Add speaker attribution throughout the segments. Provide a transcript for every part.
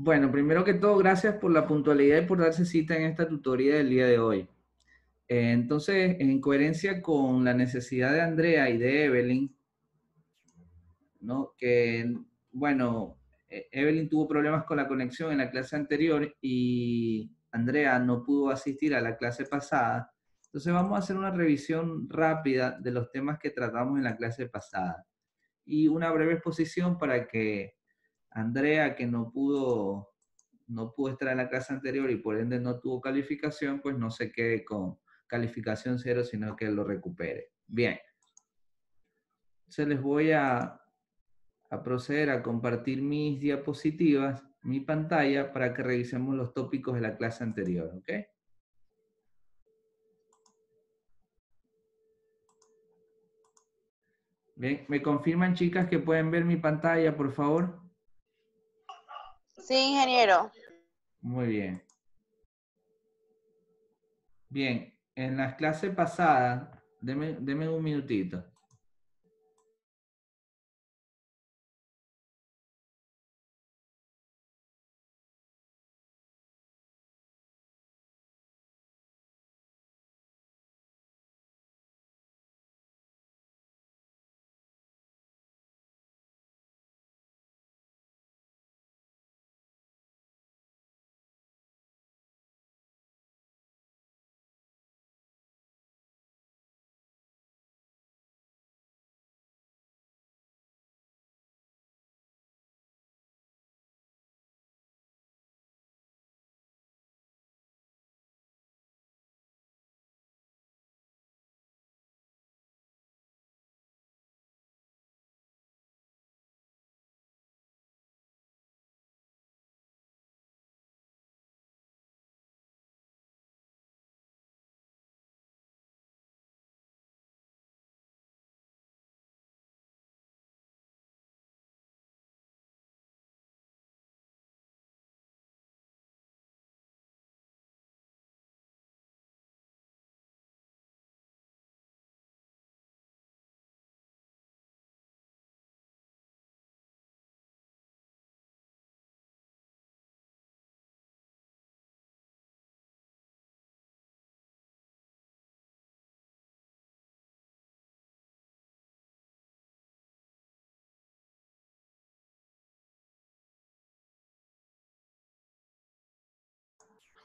Speaker 1: Bueno, primero que todo, gracias por la puntualidad y por darse cita en esta tutoría del día de hoy. Entonces, en coherencia con la necesidad de Andrea y de Evelyn, ¿no? Que, bueno, Evelyn tuvo problemas con la conexión en la clase anterior y Andrea no pudo asistir a la clase pasada. Entonces, vamos a hacer una revisión rápida de los temas que tratamos en la clase pasada y una breve exposición para que Andrea, que no pudo estar en la clase anterior y por ende no tuvo calificación, pues no se quede con calificación cero, sino que lo recupere. Bien, entonces les voy a proceder a compartir mis diapositivas, mi pantalla, para que revisemos los tópicos de la clase anterior, ¿ok? Bien, ¿me confirman, chicas, que pueden ver mi pantalla, por favor?
Speaker 2: Sí, ingeniero.
Speaker 1: Muy bien. Bien, en las clases pasadas, deme un minutito.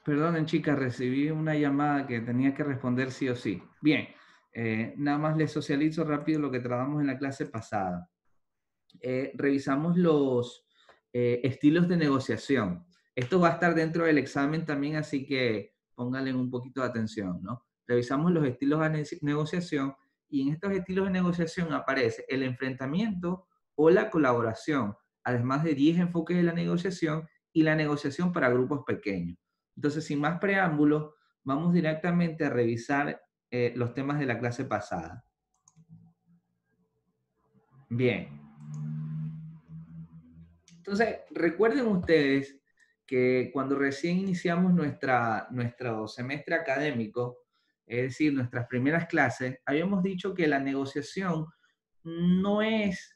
Speaker 1: Perdonen, chicas, recibí una llamada que tenía que responder sí o sí. Bien, nada más les socializo rápido lo que tratamos en la clase pasada. Revisamos los estilos de negociación. Esto va a estar dentro del examen también, así que pónganle un poquito de atención, ¿no? Revisamos los estilos de negociación y en estos estilos de negociación aparece el enfrentamiento o la colaboración, además de 10 enfoques de la negociación y la negociación para grupos pequeños. Entonces, sin más preámbulos, vamos directamente a revisar los temas de la clase pasada. Bien. Entonces, recuerden ustedes que cuando recién iniciamos nuestro semestre académico, es decir, nuestras primeras clases, habíamos dicho que la negociación no es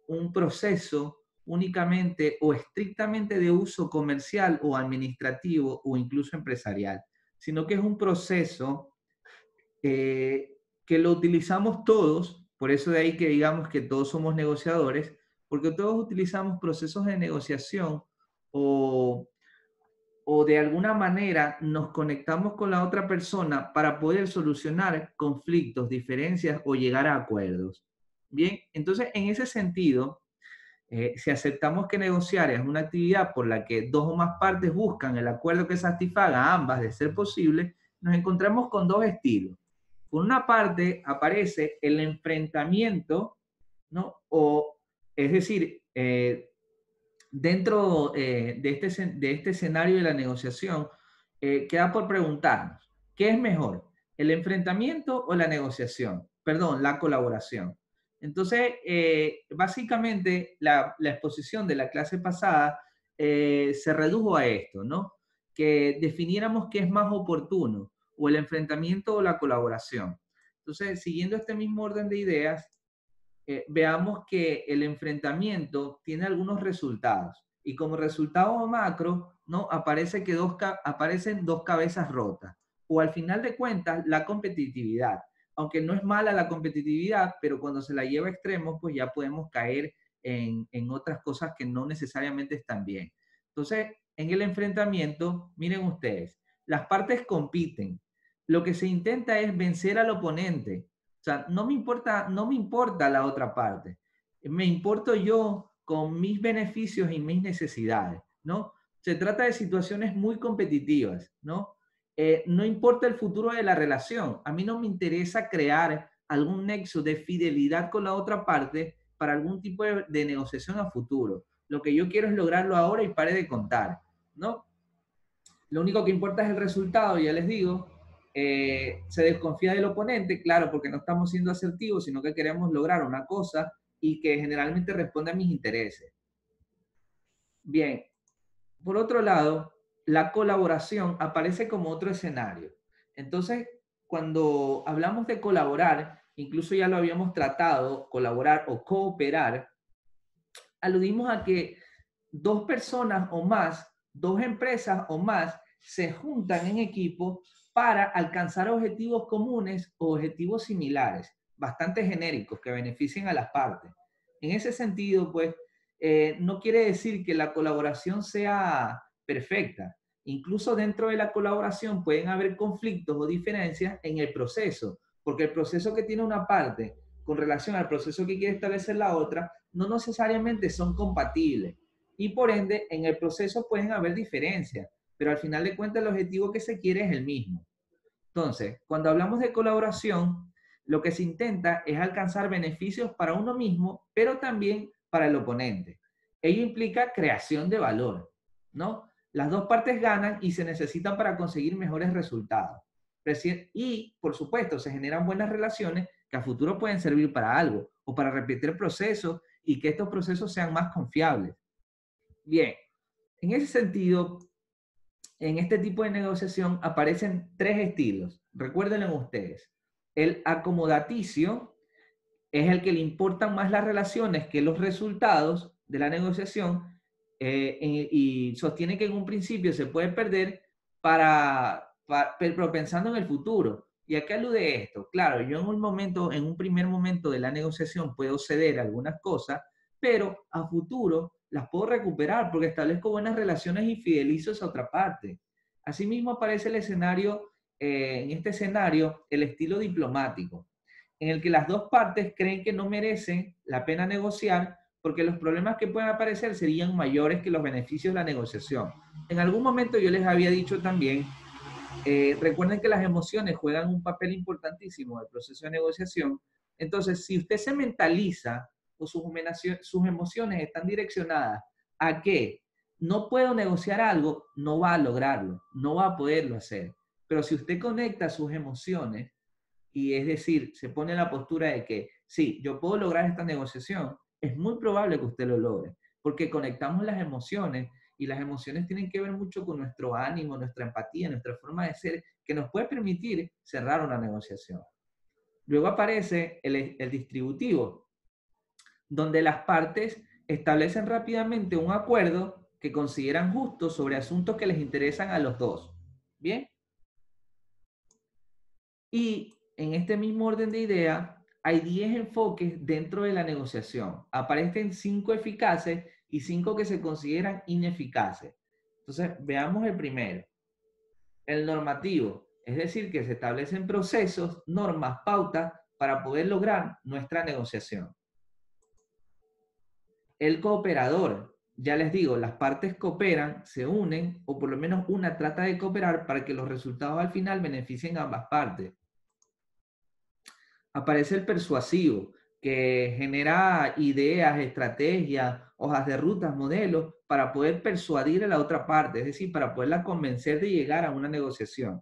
Speaker 1: un proceso únicamente o estrictamente de uso comercial o administrativo o incluso empresarial, sino que es un proceso que lo utilizamos todos, por eso de ahí que digamos que todos somos negociadores, porque todos utilizamos procesos de negociación o, o de alguna manera nos conectamos con la otra persona para poder solucionar conflictos, diferencias o llegar a acuerdos. Bien, entonces en ese sentido, si aceptamos que negociar es una actividad por la que dos o más partes buscan el acuerdo que satisfaga a ambas de ser posible, nos encontramos con dos estilos. Por una parte aparece el enfrentamiento, ¿no? O, es decir, dentro de este escenario de la negociación, queda por preguntarnos, ¿qué es mejor? ¿El enfrentamiento o la negociación? Perdón, la colaboración. Entonces, básicamente, la exposición de la clase pasada se redujo a esto, ¿no? Que definiéramos qué es más oportuno, o el enfrentamiento o la colaboración. Entonces, siguiendo este mismo orden de ideas, veamos que el enfrentamiento tiene algunos resultados. Y como resultado macro, ¿no? Aparecen dos cabezas rotas. O al final de cuentas, la competitividad. Aunque no es mala la competitividad, pero cuando se la lleva a extremos, pues ya podemos caer en otras cosas que no necesariamente están bien. Entonces, en el enfrentamiento, miren ustedes, las partes compiten. Lo que se intenta es vencer al oponente. O sea, no me importa la otra parte. Me importo yo con mis beneficios y mis necesidades, ¿no? Se trata de situaciones muy competitivas, ¿no? No importa el futuro de la relación. A mí no me interesa crear algún nexo de fidelidad con la otra parte para algún tipo de negociación a futuro. Lo que yo quiero es lograrlo ahora y pare de contar, ¿no? Lo único que importa es el resultado, ya les digo. Se desconfía del oponente, claro, porque no estamos siendo asertivos, sino que queremos lograr una cosa y que generalmente responde a mis intereses. Bien, por otro lado, la colaboración aparece como otro escenario. Entonces, cuando hablamos de colaborar, incluso ya lo habíamos tratado, colaborar o cooperar, aludimos a que dos personas o más, dos empresas o más, se juntan en equipo para alcanzar objetivos comunes o objetivos similares, bastante genéricos, que beneficien a las partes. En ese sentido, pues, no quiere decir que la colaboración sea perfecta. Incluso dentro de la colaboración pueden haber conflictos o diferencias en el proceso, porque el proceso que tiene una parte con relación al proceso que quiere establecer la otra, no necesariamente son compatibles. Y por ende, en el proceso pueden haber diferencias, pero al final de cuentas el objetivo que se quiere es el mismo. Entonces, cuando hablamos de colaboración, lo que se intenta es alcanzar beneficios para uno mismo, pero también para el oponente. Ello implica creación de valor, ¿no? Las dos partes ganan y se necesitan para conseguir mejores resultados. Y, por supuesto, se generan buenas relaciones que a futuro pueden servir para algo o para repetir procesos y que estos procesos sean más confiables. Bien, en ese sentido, en este tipo de negociación aparecen tres estilos. Recuérdenlo ustedes. El acomodaticio es el que le importan más las relaciones que los resultados de la negociación y sostiene que en un principio se puede perder pero pensando en el futuro. ¿Y a qué alude esto? Claro, yo en un primer momento de la negociación puedo ceder algunas cosas, pero a futuro las puedo recuperar porque establezco buenas relaciones y fidelizo esa otra parte. Asimismo aparece en este escenario, el estilo diplomático, en el que las dos partes creen que no merecen la pena negociar porque los problemas que pueden aparecer serían mayores que los beneficios de la negociación. En algún momento yo les había dicho también, recuerden que las emociones juegan un papel importantísimo en el proceso de negociación. Entonces, si usted se mentaliza o sus emociones están direccionadas a que no puedo negociar algo, no va a lograrlo, no va a poderlo hacer. Pero si usted conecta sus emociones y es decir, se pone en la postura de que sí, yo puedo lograr esta negociación, es muy probable que usted lo logre, porque conectamos las emociones y las emociones tienen que ver mucho con nuestro ánimo, nuestra empatía, nuestra forma de ser, que nos puede permitir cerrar una negociación. Luego aparece el distributivo, donde las partes establecen rápidamente un acuerdo que consideran justo sobre asuntos que les interesan a los dos. ¿Bien? Y en este mismo orden de idea, hay 10 enfoques dentro de la negociación. Aparecen 5 eficaces y 5 que se consideran ineficaces. Entonces, veamos el primero. El normativo, es decir, que se establecen procesos, normas, pautas para poder lograr nuestra negociación. El cooperador, ya les digo, las partes cooperan, se unen o por lo menos una trata de cooperar para que los resultados al final beneficien a ambas partes. Aparece el persuasivo, que genera ideas, estrategias, hojas de rutas, modelos, para poder persuadir a la otra parte, es decir, para poderla convencer de llegar a una negociación.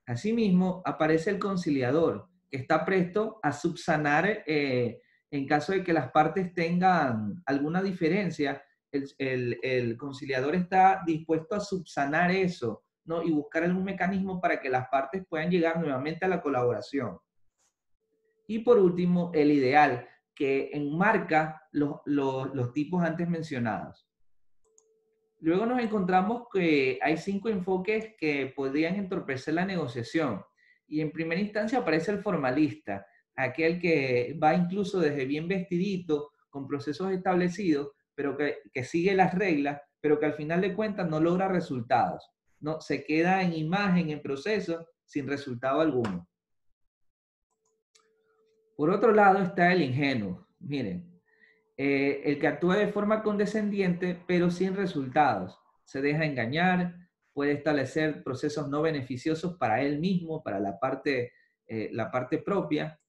Speaker 1: Asimismo, aparece el conciliador, que está presto a subsanar en caso de que las partes tengan alguna diferencia. El conciliador está dispuesto a subsanar eso, ¿no? Y buscar algún mecanismo para que las partes puedan llegar nuevamente a la colaboración. Y por último, el ideal, que enmarca los tipos antes mencionados. Luego nos encontramos que hay 5 enfoques que podrían entorpecer la negociación. Y en primera instancia aparece el formalista, aquel que va incluso desde bien vestidito, con procesos establecidos, pero que sigue las reglas, pero que al final de cuentas no logra resultados. No, se queda en imagen, en proceso, sin resultado alguno. Por otro lado está el ingenuo. Miren, el que actúa de forma condescendiente, pero sin resultados. Se deja engañar, puede establecer procesos no beneficiosos para él mismo, para la parte propia,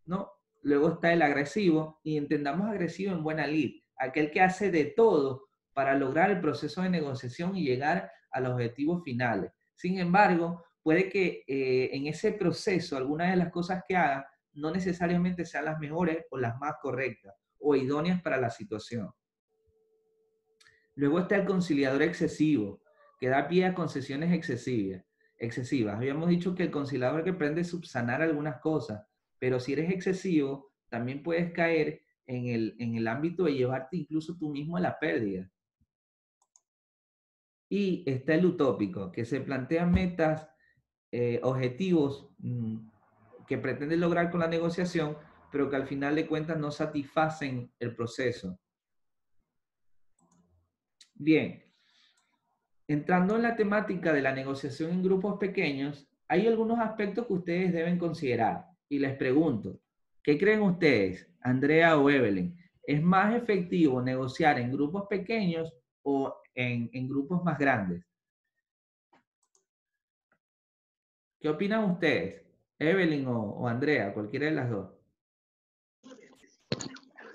Speaker 1: ¿no? Luego está el agresivo, y entendamos agresivo en buena lid, aquel que hace de todo para lograr el proceso de negociación y llegar a los objetivos finales. Sin embargo, puede que en ese proceso algunas de las cosas que haga no necesariamente sean las mejores o las más correctas o idóneas para la situación. Luego está el conciliador excesivo, que da pie a concesiones excesivas. Habíamos dicho que el conciliador que pretende subsanar algunas cosas, pero si eres excesivo, también puedes caer en el ámbito de llevarte incluso tú mismo a la pérdida. Y está el utópico, que se plantean metas, objetivos que pretende lograr con la negociación, pero que al final de cuentas no satisfacen el proceso. Bien, entrando en la temática de la negociación en grupos pequeños, hay algunos aspectos que ustedes deben considerar. Y les pregunto, ¿qué creen ustedes, Andrea o Evelyn? ¿Es más efectivo negociar en grupos pequeños o en grupos más grandes? ¿Qué opinan ustedes? Evelyn o Andrea, cualquiera de las dos.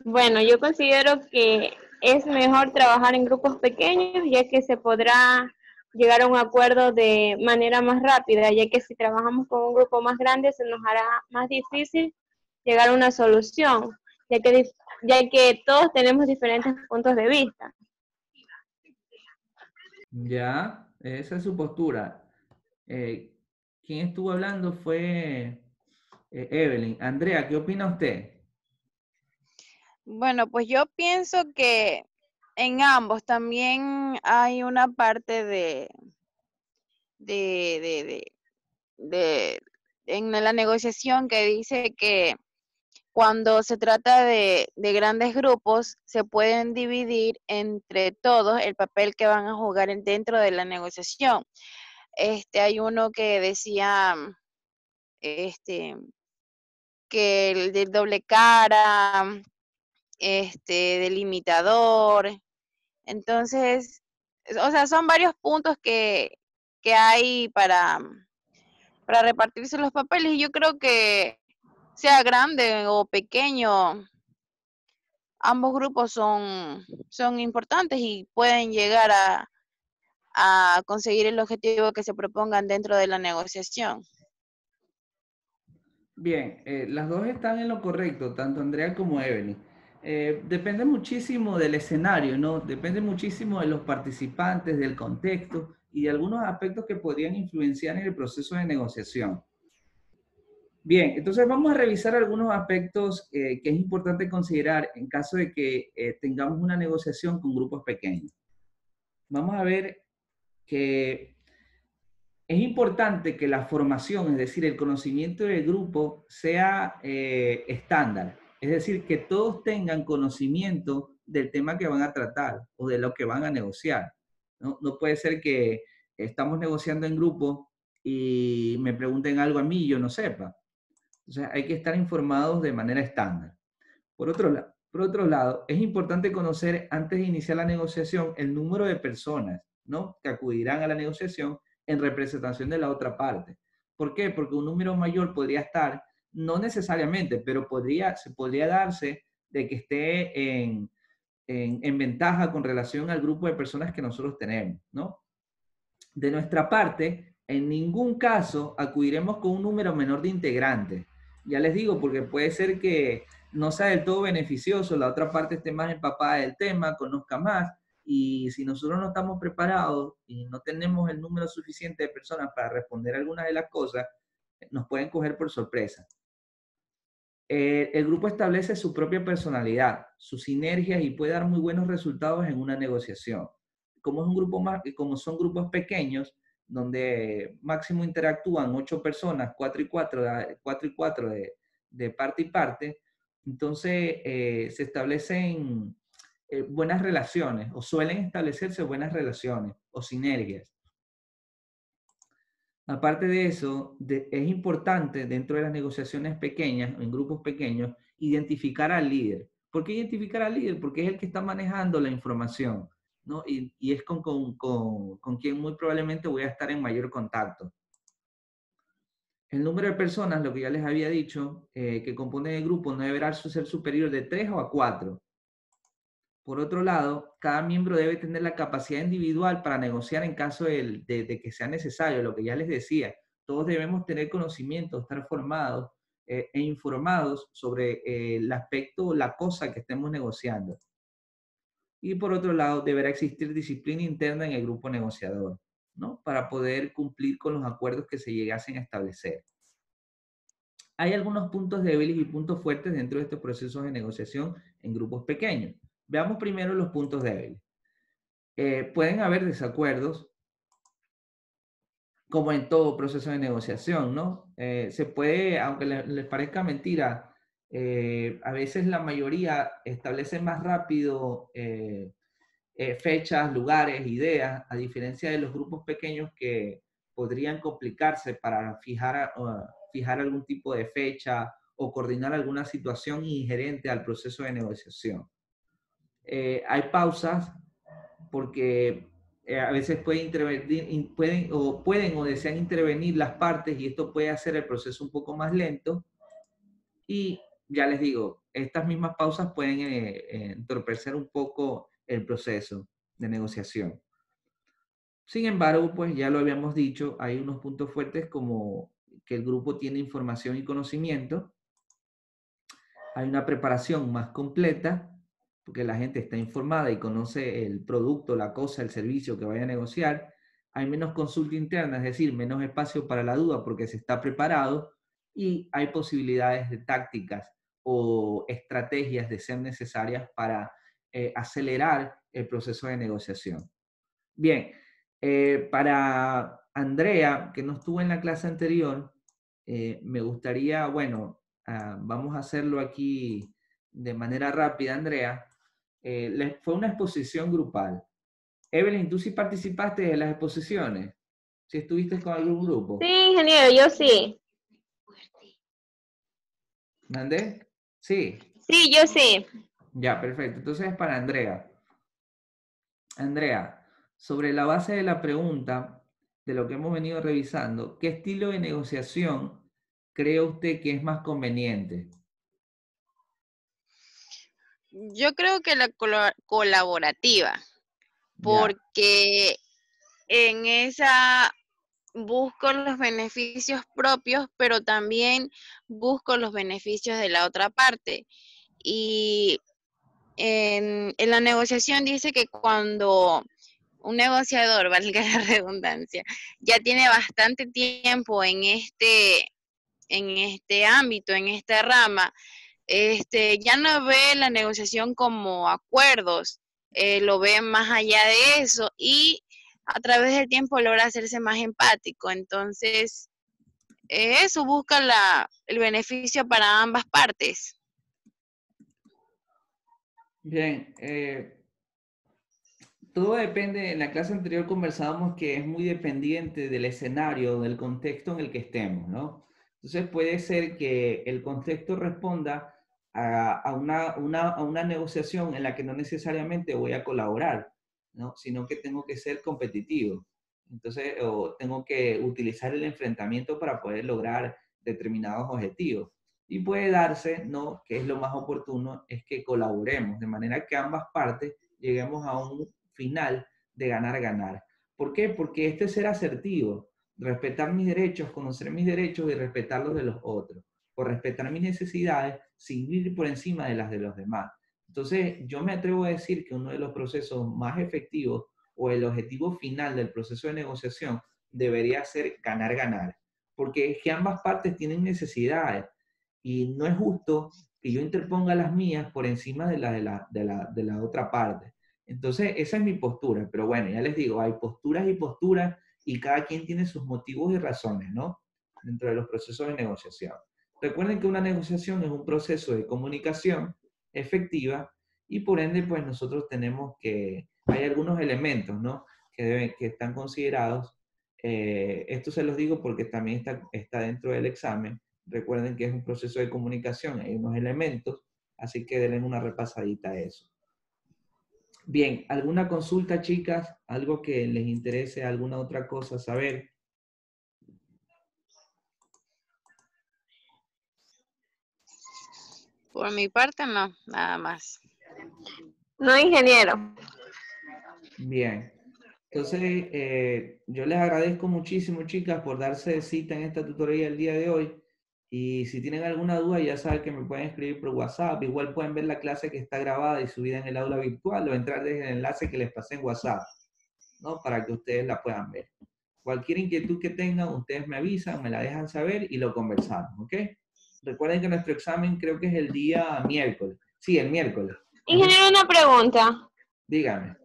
Speaker 3: Bueno, yo considero que es mejor trabajar en grupos pequeños, ya que se podrá llegar a un acuerdo de manera más rápida, ya que si trabajamos con un grupo más grande se nos hará más difícil llegar a una solución, ya que todos tenemos diferentes puntos de vista.
Speaker 1: Ya, esa es su postura. Eh, quien estuvo hablando fue Evelyn. Andrea, ¿qué opina usted?
Speaker 2: Bueno, pues yo pienso que en ambos también hay una parte de, de, de, de en la negociación que dice que cuando se trata de grandes grupos, se pueden dividir entre todos el papel que van a jugar dentro de la negociación. Hay uno que decía este, que el del doble cara, del imitador. Entonces, o sea, son varios puntos que hay para repartirse los papeles y yo creo que sea grande o pequeño, ambos grupos son importantes y pueden llegar a conseguir el objetivo que se propongan dentro de la negociación.
Speaker 1: Bien, las dos están en lo correcto, tanto Andrea como Evelyn. Depende muchísimo del escenario, ¿no? Depende muchísimo de los participantes, del contexto y de algunos aspectos que podrían influenciar en el proceso de negociación. Bien, entonces vamos a revisar algunos aspectos que es importante considerar en caso de que tengamos una negociación con grupos pequeños. Vamos a ver que es importante que la formación, es decir, el conocimiento del grupo, sea estándar. Es decir, que todos tengan conocimiento del tema que van a tratar o de lo que van a negociar. No, no puede ser que estamos negociando en grupo y me pregunten algo a mí y yo no sepa. Entonces hay que estar informados de manera estándar. Por otro lado, es importante conocer antes de iniciar la negociación el número de personas, ¿no?, que acudirán a la negociación en representación de la otra parte. ¿Por qué? Porque un número mayor podría estar, no necesariamente, pero se podría darse de que esté en ventaja con relación al grupo de personas que nosotros tenemos, ¿no? De nuestra parte, en ningún caso acudiremos con un número menor de integrantes. Ya les digo, porque puede ser que no sea del todo beneficioso, la otra parte esté más empapada del tema, conozca más, y si nosotros no estamos preparados y no tenemos el número suficiente de personas para responder algunas de las cosas, nos pueden coger por sorpresa. El grupo establece su propia personalidad, sus sinergias y puede dar muy buenos resultados en una negociación. como es un grupo más, como son grupos pequeños, donde máximo interactúan 8 personas, 4 y 4, 4 y 4 de parte y parte, entonces se establecen buenas relaciones, o suelen establecerse buenas relaciones, o sinergias. Aparte de eso, es importante dentro de las negociaciones pequeñas, en grupos pequeños, identificar al líder. ¿Por qué identificar al líder? Porque es el que está manejando la información, ¿no? Y es con quien muy probablemente voy a estar en mayor contacto. El número de personas, lo que ya les había dicho, que componen el grupo no deberá ser superior de 3 o a 4. Por otro lado, cada miembro debe tener la capacidad individual para negociar en caso de que sea necesario, lo que ya les decía. Todos debemos tener conocimiento, estar formados e informados sobre el aspecto, la cosa que estemos negociando. Y por otro lado, deberá existir disciplina interna en el grupo negociador, ¿no? Para poder cumplir con los acuerdos que se llegasen a establecer. Hay algunos puntos débiles y puntos fuertes dentro de estos procesos de negociación en grupos pequeños. Veamos primero los puntos débiles. Pueden haber desacuerdos, como en todo proceso de negociación, ¿no? Se puede, aunque les parezca mentira, a veces la mayoría establece más rápido fechas, lugares, ideas, a diferencia de los grupos pequeños que podrían complicarse para fijar algún tipo de fecha o coordinar alguna situación inherente al proceso de negociación. Hay pausas porque a veces pueden o desean intervenir las partes y esto puede hacer el proceso un poco más lento. Y ya les digo, estas mismas pausas pueden entorpecer un poco el proceso de negociación. Sin embargo, pues ya lo habíamos dicho, hay unos puntos fuertes como que el grupo tiene información y conocimiento, hay una preparación más completa, porque la gente está informada y conoce el producto, la cosa, el servicio que vaya a negociar, hay menos consulta interna, es decir, menos espacio para la duda porque se está preparado y hay posibilidades de tácticas o estrategias de ser necesarias para acelerar el proceso de negociación. Bien, para Andrea, que no estuvo en la clase anterior, me gustaría, bueno, vamos a hacerlo aquí de manera rápida, Andrea. Fue una exposición grupal. Evelyn, ¿tú sí participaste de las exposiciones? ¿Sí estuviste con algún grupo?
Speaker 3: Sí, ingeniero, yo sí.
Speaker 1: ¿Mandé? Sí.
Speaker 3: Sí, yo sí.
Speaker 1: Ya, perfecto. Entonces, para Andrea. Andrea, sobre la base de la pregunta de lo que hemos venido revisando, ¿qué estilo de negociación cree usted que es más conveniente?
Speaker 2: Yo creo que la colaborativa,
Speaker 1: Ya,
Speaker 2: porque en esa busco los beneficios propios, pero también busco los beneficios de la otra parte. Y en la negociación dice que cuando un negociador, valga la redundancia, ya tiene bastante tiempo en este ámbito, en esta rama, ya no ve la negociación como acuerdos, lo ve más allá de eso y a través del tiempo logra hacerse más empático. Entonces, eso busca el beneficio para ambas partes.
Speaker 1: bien. Todo depende, en la clase anterior conversábamos que es muy dependiente del escenario, del contexto en el que estemos, ¿no? Entonces puede ser que el contexto responda a una negociación en la que no necesariamente voy a colaborar, ¿no? Sino que tengo que ser competitivo. Entonces, o tengo que utilizar el enfrentamiento para poder lograr determinados objetivos. Y puede darse, ¿no? Que es lo más oportuno, es que colaboremos, de manera que ambas partes lleguemos a un final de ganar-ganar. ¿Por qué? Porque este es ser asertivo, respetar mis derechos, conocer mis derechos y respetar los de los otros, o respetar mis necesidades sin ir por encima de las de los demás. Entonces, yo me atrevo a decir que uno de los procesos más efectivos o el objetivo final del proceso de negociación debería ser ganar-ganar, porque es que ambas partes tienen necesidades y no es justo que yo interponga las mías por encima de la otra parte. Entonces, esa es mi postura, pero bueno, ya les digo, hay posturas y posturas y cada quien tiene sus motivos y razones, ¿no? Dentro de los procesos de negociación. Recuerden que una negociación es un proceso de comunicación efectiva y por ende, pues nosotros tenemos que, hay algunos elementos, ¿no? Que están considerados. Esto se los digo porque también está dentro del examen. Recuerden que es un proceso de comunicación, hay unos elementos, así que denle una repasadita a eso. Bien, ¿alguna consulta, chicas? ¿Algo que les interese, alguna otra cosa saber?
Speaker 2: Por mi parte, no, nada más.
Speaker 3: No, ingeniero.
Speaker 1: Bien. Entonces, yo les agradezco muchísimo, chicas, por darse cita en esta tutoría el día de hoy. Y si tienen alguna duda, ya saben que me pueden escribir por WhatsApp. Igual pueden ver la clase que está grabada y subida en el aula virtual o entrar desde el enlace que les pasé en WhatsApp, ¿no? Para que ustedes la puedan ver. Cualquier inquietud que tengan, ustedes me avisan, me la dejan saber y lo conversamos, ¿ok? Recuerden que nuestro examen creo que es el día miércoles. Sí, el miércoles.
Speaker 3: Ingeniero, una pregunta.
Speaker 1: Dígame.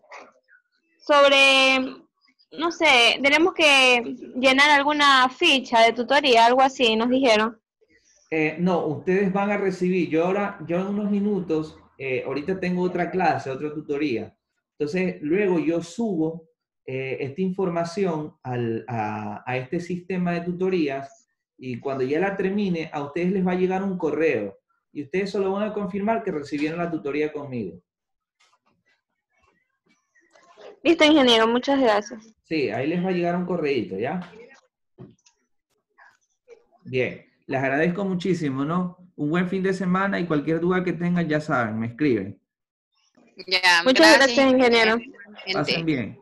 Speaker 3: Sobre, no sé, tenemos que llenar alguna ficha de tutoría, algo así, nos dijeron.
Speaker 1: No, ustedes van a recibir, yo en unos minutos, ahorita tengo otra clase, otra tutoría. Entonces, luego yo subo esta información a este sistema de tutorías y cuando ya la termine, a ustedes les va a llegar un correo y ustedes solo van a confirmar que recibieron la tutoría conmigo.
Speaker 3: Listo, ingeniero, muchas gracias.
Speaker 1: Sí, ahí les va a llegar un correíto, ¿ya? Bien, les agradezco muchísimo, ¿no? Un buen fin de semana y cualquier duda que tengan, ya saben, me escriben.
Speaker 2: Ya,
Speaker 3: Muchas gracias, ingeniero.
Speaker 1: Pasen bien.